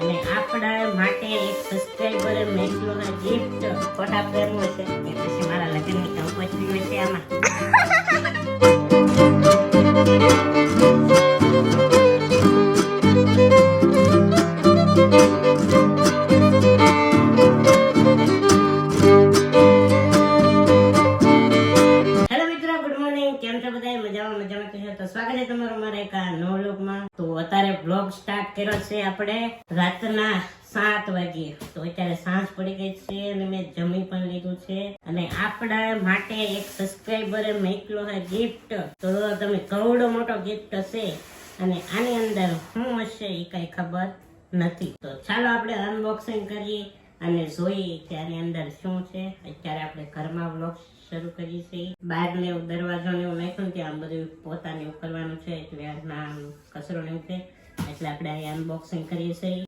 અને આપણા માટે એક સબસ્ક્રાઇબરે મોકલેલો ગિફ્ટ ફોટા ફ્રેમ છે કે પછી મારા લગ્નની કંકોત્રી છે આમાં. તો સ્વાગત છે તમારું મારા એક નવા વ્લોગમાં. તો અત્યારે વ્લોગ સ્ટાર્ટ કર્યો છે આપણે રાતના 7 વાગ્યે. તો અત્યારે સાંજ પડી ગઈ છે અને મેં જમી પણ લીધું છે અને આપણા માટે એક સબસ્ક્રાઇબરે મોકલ્યો છે ગિફ્ટ. તો તમે કરોડો મોટો ગિફ્ટ હશે અને આની અંદર શું હશે એ કઈ ખબર નથી. તો ચાલો આપણે અનબોક્સિંગ કરીએ અને જોઈએ કે આની અંદર શું છે. અત્યારે આપણે ઘરમાં વ્લોગ શરૂ કરીએ છીએ. બહાર ને દરવાજો ને એવું નાખ્યું કે આમ બધું પોતાને એવું કરવાનું છે એટલે ના કચરો ને એવું છે એટલે આપણે અહીં અનબોક્સિંગ કરીએ છીએ.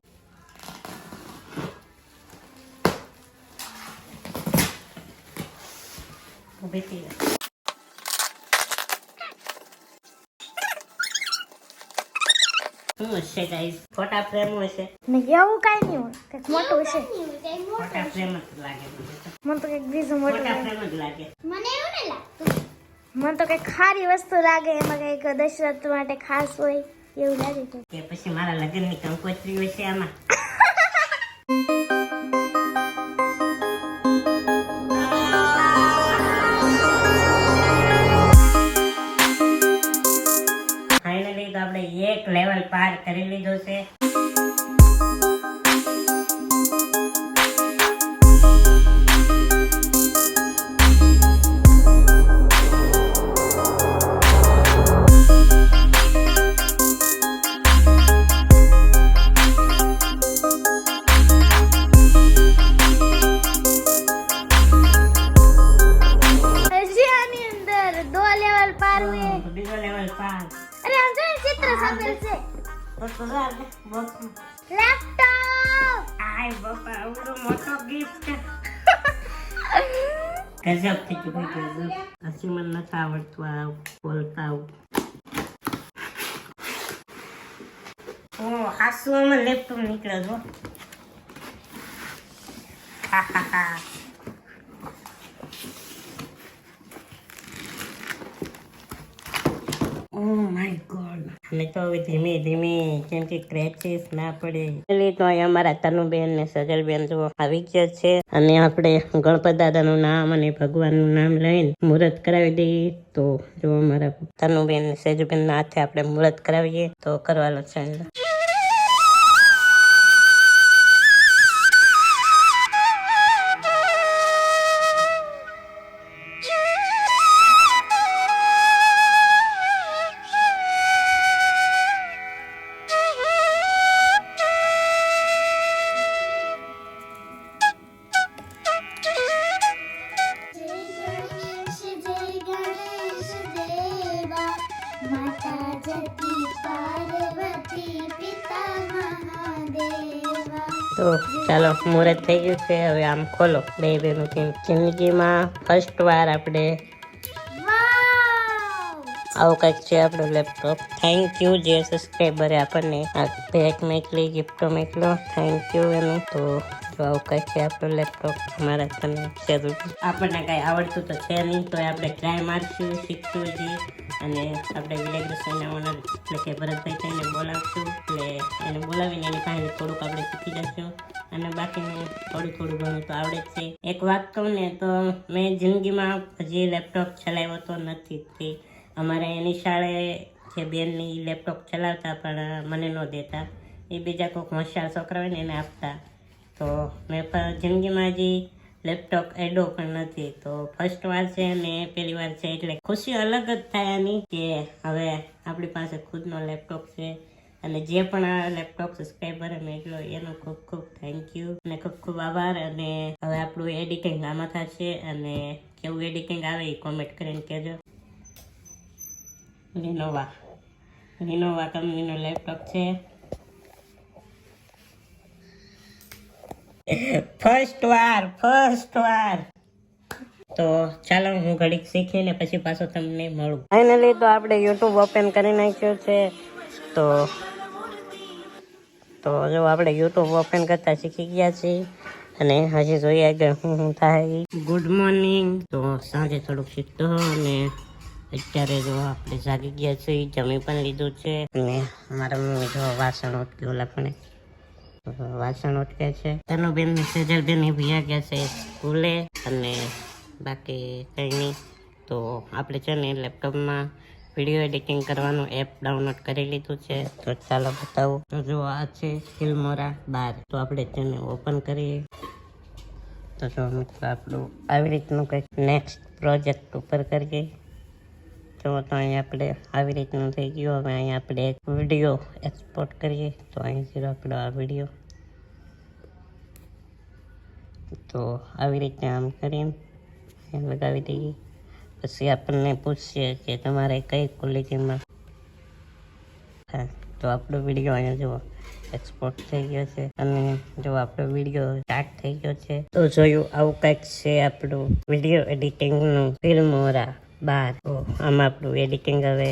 શું હશે ગાઈસ? ફોટા ફ્રેમ હશે ને એવું કઈ નહીં હોય, કંઈક મોટું હશે. ફોટા ફ્રેમ જ લાગે. મને તો કંઈક બીજું મોટું ફોટા લાગે. ફ્રેમ જ લાગે. મને એવું નહીં લાગતું. મને તો કંઈક ખારી વસ્તુ લાગે, એમાં કંઈક દશરથ માટે ખાસ હોય એવું લાગે છે. કે પછી મારા લગ્નની કંકોત્રી હોય છે આમાં. ફાઇનલી તો આપણે એક લેવલ પાર કરી લીધો છે. હજી આની અંદર 2 લેવલ પાર હોય. બીજો લેવલ પાર. અરે આમ જો ચિત્ર સામેલ છે. તો ચાલ બોક્સ. લેપટોપ. આય બાપા આવડો મોટો ગિફ્ટ. ગજબ થઈ ગયું ગજબ. હજી મને નથી આવડતું આ બોલતા આવું. ઓ હાસુમાં લેપટોપ નીકળ્યો છો. હા હા હા. Oh my God. અમે તો હવે ધીમે ધીમે કેમ કે ક્રેચીસ ના પડે એટલે તો અહીંયા અમારા તનુબેન ને સજલબેન જો આવી ગયા છે અને આપણે ગણપત દાદાનું નામ અને ભગવાનનું નામ લઈને મુહૂર્ત કરાવી દઈએ. તો જો અમારા તનુબેન ને સજલબેન ના હાથે આપણે મુહૂર્ત કરાવીએ તો કરવાનો છે. તો ચાલો મુહૂર્ત થઈ ગયું છે. હવે આમ ખોલો બે બેનું જિંદગીમાં ફર્સ્ટ વાર આપણે આવું કંઈક છે આપણું લેપટોપ. થેન્ક યુ જે સબસ્ક્રાઈબરે આપણને આ ભેટ મોકલી, ગિફ્ટ મોકલો. થેન્ક યુ એનું. તો જો આવું કંઈક છે આપણું લેપટોપ. અમારા તને જરૂર આપણને કાંઈ આવડતું તો છે નહીં તો આપણે ટ્રાય મારશું, શીખશું હજી. અને આપણે વિલેગ્રેશનના ઓનર એટલે કે ભરતભાઈ થઈને બોલાવશું એટલે એને બોલાવીને એની પાસે થોડુંક આપણે શીખી જશું અને બાકીનું થોડું ઘણું તો આવડે જ છે. એક વાત કહું ને તો મેં જિંદગીમાં હજી લેપટોપ ચલાવ્યો તો નથી. અમારે એની શાળે જે બેનની લેપટોપ ચલાવતા પણ મને ન દેતા. એ બીજા કોઈક હોશિયાર છોકરા હોય ને એને આપતા. તો મેં પણ જિંદગીમાં હજી લેપટોપ એડો પણ નથી. તો ફર્સ્ટ વાર છે અને પહેલી વાર છે એટલે ખુશી અલગ જ થાય એની કે હવે આપણી પાસે ખુદનો લેપટોપ છે. અને જે પણ આ લેપટોપ સબસ્ક્રાઈબરે મેળવ્યો એનો ખૂબ ખૂબ થેન્ક યુ અને ખૂબ ખૂબ આભાર. અને હવે આપણું એડિટિંગ આમાં થશે અને કેવું એડિટિંગ આવે એ કોમેન્ટ કરીને કહેજો. લિનોવા કંપનીનો લેપટોપ છે. ફર્સ્ટ વાર તો ચાલો હું ઘડીક શીખીને પછી પાછો તમને મળું. ફાઇનલી તો આપણે યુટ્યુબ ઓપન કરી નાખ્યું છે. તો તો જો આપણે યુટ્યુબ ઓપન કરતા શીખી ગયા છીએ અને હજી જોઈએ આગળ શું થાય. Good morning. તો સાંજે થોડુંક શીખતો અને અત્યારે જો આપણે જાગી ગયા છીએ, જમી પણ લીધું છે અને મારા મમ્મી જો વાસણ ઉટકે ઓલા પણ વાસણ ઉટકે છે. તનુબેન ને સેજલબેન ભૈયા ગયા છે સ્કૂલે અને બાકી કંઈ નહીં. તો આપણે છે ને લેપટોપમાં વિડીયો એડિટિંગ કરવાનું એપ ડાઉનલોડ કરી લીધું છે. તો ચાલો બતાવું. તો જો આ છે ફિલ્મોરા 12. તો આપણે તેને ઓપન કરીએ. તો જો મિત્રો આપણું આવી રીતનું કંઈક નેક્સ્ટ પ્રોજેક્ટ ઉપર કરીએ. તો અહીંયા આપણે આવી રીતનું થઈ ગયું. હવે અહીંયા આપણે એક વિડીયો એક્સપોર્ટ કરીએ. તો અહીં આપણો આ વિડીયો. તો આવી રીતે આમ કરીને લગાવી દઈએ. પછી આપણને પૂછશે કે તમારે કઈ ક્વોલિટીમાં. હા, તો આપણો વિડીયો અહીંયા જુઓ એક્સપોર્ટ થઈ ગયો છે અને જો આપણો વિડીયો સ્ટાર્ટ થઈ ગયો છે. તો જોયું આવું કંઈક છે આપણું વિડીયો એડિટિંગનું ફિલ્મોરા 12. તો આમાં આપણું એડિટિંગ હવે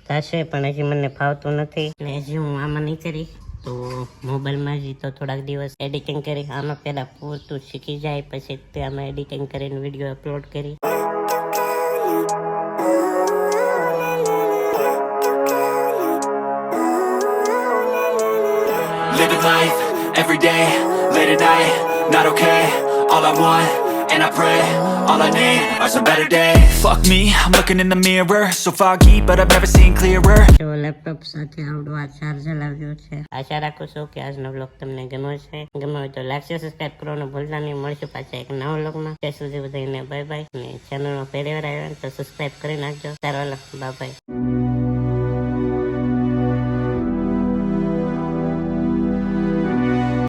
થશે પણ હજી મને ફાવતું નથી અને હજી હું આમાં નહીં કરી. તો મોબાઈલમાં જ તો થોડાક દિવસ એડિટિંગ કરી આમાં પહેલાં પૂરતું શીખી જાય પછી તે આમાં એડિટિંગ કરીને વિડીયો અપલોડ કરી. Living life, every day, late at night, not okay. All I want, and I pray, all I need are some better days. Fuck me, I'm looking in the mirror, so foggy, but I've never seen clearer. જો laptop સાથે આવડું આ charger લાવ્યું છે. આશા રાખું છું કે આજનો બ્લોગ તમને ગમ્યો છે. ગમ્યો હોય તો લાઈક સબસ્ક્રાઈબ કરવાનું ભૂલતા નહીં. મળશું પાછા એક નવા બ્લોગમાં. ત્યાં સુધી બધાને બાય બાય. અને ચેનલમાં પહેલી વાર આવ્યા તો સબસ્ક્રાઈબ કરી નાખજો. સારો બાય બાય.